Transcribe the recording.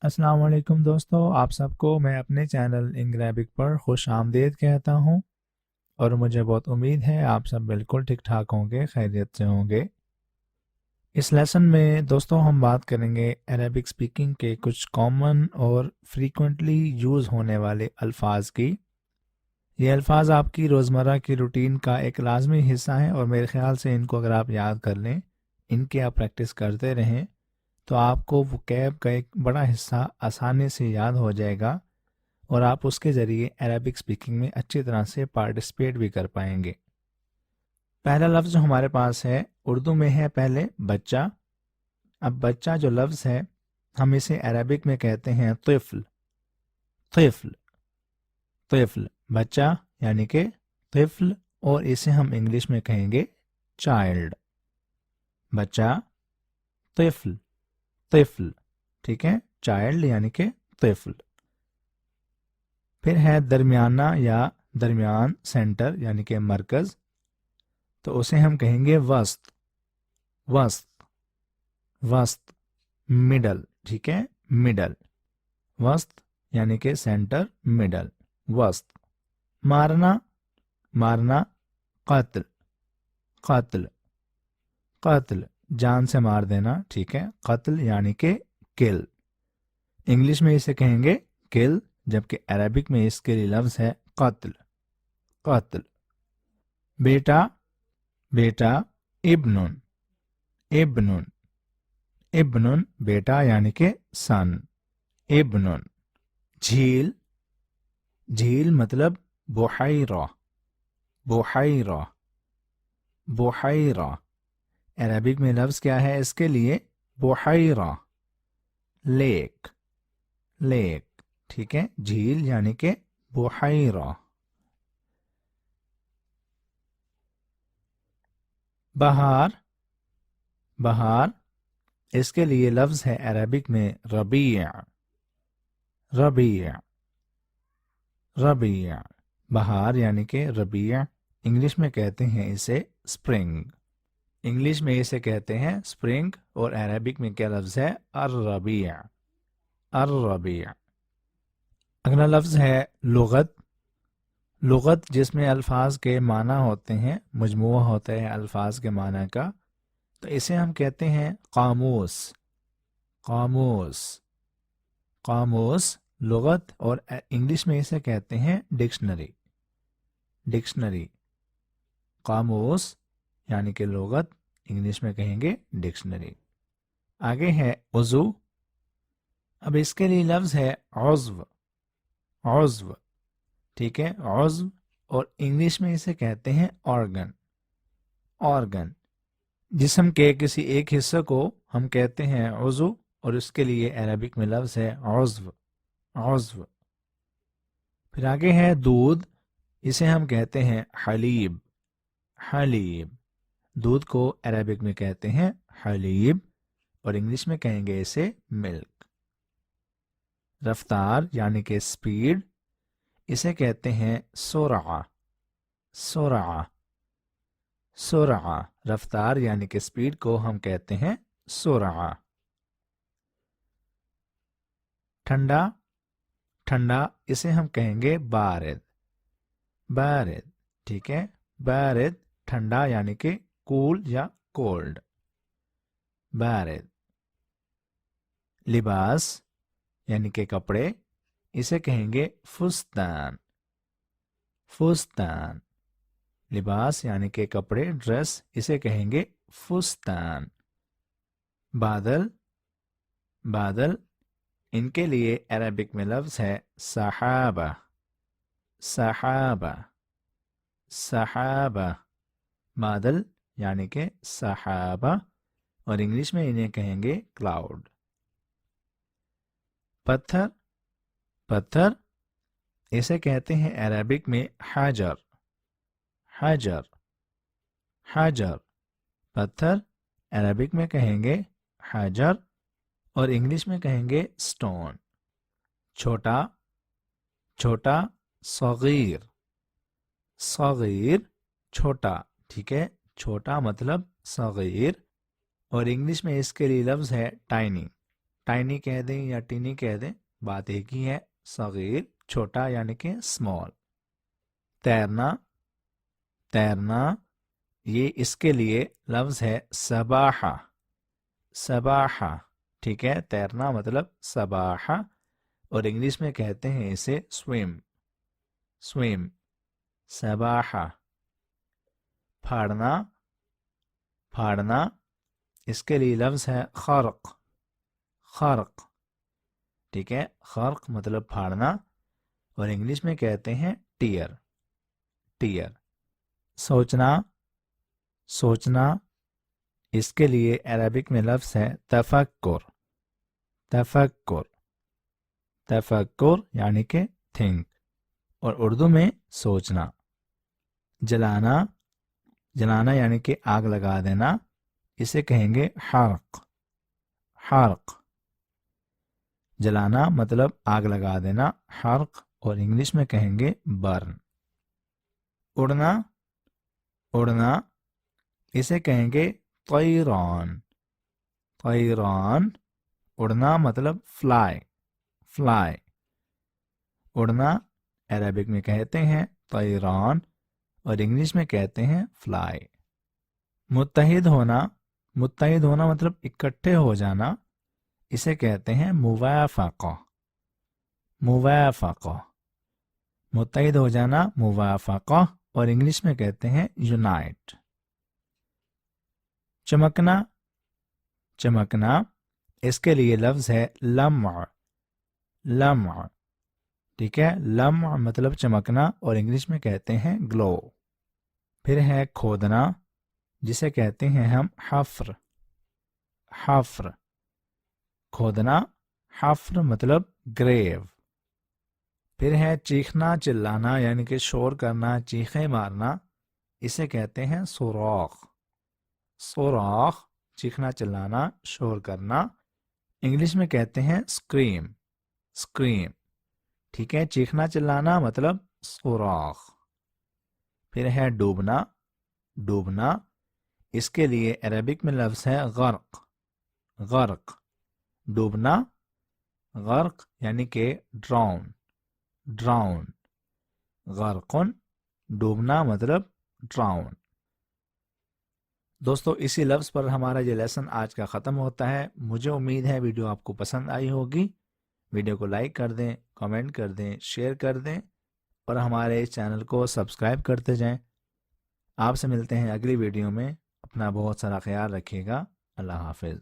السلام علیکم دوستو، آپ سب کو میں اپنے چینل انگریبک پر خوش آمدید کہتا ہوں اور مجھے بہت امید ہے آپ سب بالکل ٹھیک ٹھاک ہوں گے، خیریت سے ہوں گے۔ اس لیسن میں دوستو ہم بات کریں گے عربک سپیکنگ کے کچھ کامن اور فریکوینٹلی یوز ہونے والے الفاظ کی۔ یہ الفاظ آپ کی روزمرہ کی روٹین کا ایک لازمی حصہ ہیں اور میرے خیال سے ان کو اگر آپ یاد کر لیں، ان کی آپ پریکٹس کرتے رہیں تو آپ کو وکیب کا ایک بڑا حصہ آسانی سے یاد ہو جائے گا اور آپ اس کے ذریعے عربک سپیکنگ میں اچھی طرح سے پارٹیسپیٹ بھی کر پائیں گے۔ پہلا لفظ جو ہمارے پاس ہے اردو میں ہے پہلے بچہ۔ اب بچہ جو لفظ ہے ہم اسے عربک میں کہتے ہیں طفل۔ طفل طفل بچہ یعنی کہ طفل، اور اسے ہم انگلش میں کہیں گے چائلڈ۔ بچہ، طفل، طفل، ٹھیک ہے، چائلڈ یعنی کہ طفل۔ پھر ہے درمیانہ یا درمیان، سینٹر یعنی کہ مرکز، تو اسے ہم کہیں گے وسط۔ وسط، وسط، مڈل، ٹھیک ہے، مڈل، وسط یعنی کہ سینٹر، مڈل، وسط۔ مارنا، مارنا، قتل، قتل، قتل، جان سے مار دینا، ٹھیک ہے، قتل یعنی کہ کل۔ انگلش میں اسے کہیں گے کل، جبکہ عربک میں اس کے لیے لفظ ہے قتل، قتل۔ بیٹا، بیٹا، ابنن، ابنن، ابنن، بیٹا یعنی کہ سن، ابنن۔ جھیل، جھیل مطلب بحیرہ، بحیرہ، بحیرہ۔ عربک میں لفظ کیا ہے اس کے لیے؟ بحیرہ، لیک، لیک، ٹھیک ہے، جھیل یعنی کہ بحیرہ۔ بہار، بہار، اس کے لیے لفظ ہے عربک میں ربیع، ربیع، ربیع۔ بہار یعنی کہ ربیع، انگلش میں کہتے ہیں اسے سپرنگ۔ انگلش میں اسے کہتے ہیں سپرنگ اور عربک میں کیا لفظ ہے؟ الربیع، الربیع۔ اگلا لفظ ہے لغت۔ لغت جس میں الفاظ کے معنی ہوتے ہیں، مجموعہ ہوتا ہے الفاظ کے معنی کا، تو اسے ہم کہتے ہیں قاموس، قاموس، قاموس لغت، اور انگلش میں اسے کہتے ہیں ڈکشنری، ڈکشنری۔ قاموس یعنی کہ لغت، انگلش میں کہیں گے ڈکشنری۔ آگے ہے عضو۔ اب اس کے لیے لفظ ہے عضو، عضو، ٹھیک ہے، عضو، اور انگلش میں اسے کہتے ہیں آرگن، آرگن۔ جسم کے کسی ایک حصے کو ہم کہتے ہیں عضو، اور اس کے لیے عربک میں لفظ ہے عضو، عضو۔ پھر آگے ہے دودھ۔ اسے ہم کہتے ہیں حلیب، حلیب۔ دودھ کو عربک میں کہتے ہیں حلیب، اور انگلش میں کہیں گے اسے ملک۔ رفتار یعنی کہ سپیڈ، اسے کہتے ہیں سرعہ، سرعہ، سرعہ۔ رفتار یعنی کہ سپیڈ کو ہم کہتے ہیں سرعہ۔ ٹھنڈا، ٹھنڈا، اسے ہم کہیں گے بارد، بارد، ٹھیک ہے، بارد، ٹھنڈا یعنی کہ کول یا کولڈ، بارد۔ لباس یعنی کہ کپڑے، اسے کہیں گے فستان، فستان۔ لباس یعنی کہ کپڑے، ڈریس، اسے کہیں گے فستان۔ بادل، بادل، ان کے لیے عربک میں لفظ ہے سحابہ، سحابہ، سحابہ۔ بادل یعنی کہ سحابہ، اور انگلش میں انہیں کہیں گے کلاؤڈ۔ پتھر، پتھر، اسے کہتے ہیں عربک میں حجر، حجر، حجر۔ پتھر عربک میں کہیں گے حجر، اور انگلش میں کہیں گے سٹون۔ چھوٹا، چھوٹا، صغیر، صغیر، چھوٹا، ٹھیک ہے، چھوٹا مطلب صغیر، اور انگلش میں اس کے لیے لفظ ہے ٹائنی، ٹائنی کہہ دیں یا ٹینی کہہ دیں، بات ایک ہی ہے، صغیر چھوٹا یعنی کہ اسمال۔ تیرنا، تیرنا یہ اس کے لیے لفظ ہے سباحہ، سباحہ، ٹھیک ہے، تیرنا مطلب سباحہ، اور انگلش میں کہتے ہیں اسے سویم، سویم، سباحہ۔ پھاڑنا، پھاڑنا اس کے لیے لفظ ہے خرق، خرق، ٹھیک ہے، خرق مطلب پھاڑنا، اور انگلش میں کہتے ہیں ٹیئر، ٹیئر۔ سوچنا، سوچنا اس کے لیے عربک میں لفظ ہے تفکر، تفکر، تفکر یعنی کہ تھنک، اور اردو میں سوچنا۔ جلانا، جلانا یعنی کہ آگ لگا دینا، اسے کہیں گے حرق، حرق، جلانا مطلب آگ لگا دینا، حرق، اور انگلش میں کہیں گے برن۔ اڑنا، اڑنا اسے کہیں گے طیران، طیران، اڑنا مطلب فلائی، فلائی، اڑنا عربک میں کہتے ہیں طیران، اور انگلش میں کہتے ہیں فلائی۔ متحد ہونا، متحد ہونا مطلب اکٹھے ہو جانا، اسے کہتے ہیں موافقہ، موافقہ، متحد ہو جانا موافقہ، اور انگلش میں کہتے ہیں یونائٹ۔ چمکنا، چمکنا اس کے لیے لفظ ہے لمع، لمع، ٹھیک ہے، لمع مطلب چمکنا، اور انگلش میں کہتے ہیں گلو۔ پھر ہے کھودنا، جسے کہتے ہیں ہم حفر، حفر، کھودنا، حفر مطلب گریو۔ پھر ہے چیخنا چلانا یعنی کہ شور کرنا، چیخیں مارنا، اسے کہتے ہیں صراخ، صراخ، چیخنا چلانا، شور کرنا، انگلش میں کہتے ہیں اسکریم، اسکریم، ٹھیک ہے، چیخنا چلانا مطلب صراخ۔ پھر ہے ڈوبنا، ڈوبنا اس کے لیے عربک میں لفظ ہے غرق، غرق، ڈوبنا، غرق یعنی کہ ڈراؤن، ڈراؤن، غرقن، ڈوبنا مطلب ڈراؤن۔ دوستو اسی لفظ پر ہمارا یہ لیسن آج کا ختم ہوتا ہے۔ مجھے امید ہے ویڈیو آپ کو پسند آئی ہوگی۔ ویڈیو کو لائک کر دیں، کمنٹ کر دیں، شیئر کر دیں، اور ہمارے اس چینل کو سبسکرائب کرتے جائیں۔ آپ سے ملتے ہیں اگلی ویڈیو میں، اپنا بہت سارا خیال رکھیے گا، اللہ حافظ۔